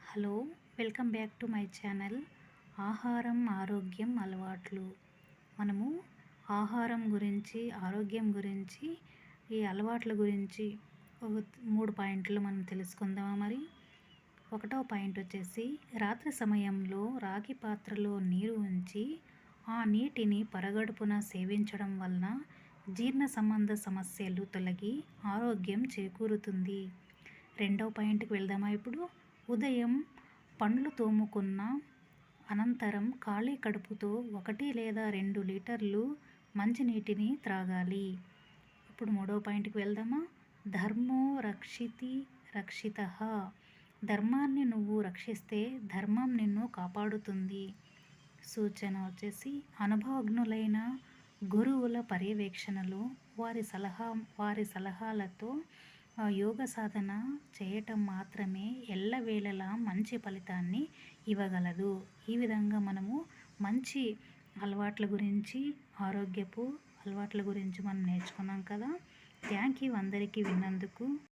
Hello, welcome back to my channel. ఆహారం, ఆరోగ్యం, అలవాట్లు. మనము ఆహారం గురించి, ఆరోగ్యం గురించి, ఈ అలవాట్ల గురించి ఒక 3 పాయింట్లు మనం తెలుసుకుందామా మరి. ఒకటో పాయింట్ వచ్చేసి, రాత్రి సమయంలో రాగి పాత్రలో నీరు ఉంచి ఆ నీటిని పరగడుపున సేవించడం వలన జీర్ణ సంబంధ సమస్యలు తొలగి ఆరోగ్యం చేకూరుతుంది. రెండవ పాయింట్కి వెళ్దామా ఇప్పుడు. ఉదయం పండ్లు తోముకున్న అనంతరం ఖాళీ కడుపుతో 1 లేదా 2 లీటర్లు మంచినీటిని త్రాగాలి. ఇప్పుడు మూడవ పాయింట్కి వెళ్దామా. ధర్మో రక్షితి రక్షితః. ధర్మాన్ని నువ్వు రక్షిస్తే ధర్మం నిన్ను కాపాడుతుంది. సూచన వచ్చేసి, అనుభవజ్ఞులైన గురువుల పర్యవేక్షణలో వారి సలహాలతో యోగ సాధన చేయటం మాత్రమే ఎల్లవేళలా మంచి ఫలితాన్ని ఇవ్వగలదు. ఈ విధంగా మనము మంచి అలవాట్ల గురించి, ఆరోగ్యపు అలవాట్ల గురించి మనం నేర్చుకున్నాం కదా. థ్యాంక్ యూ అందరికీ విన్నందుకు.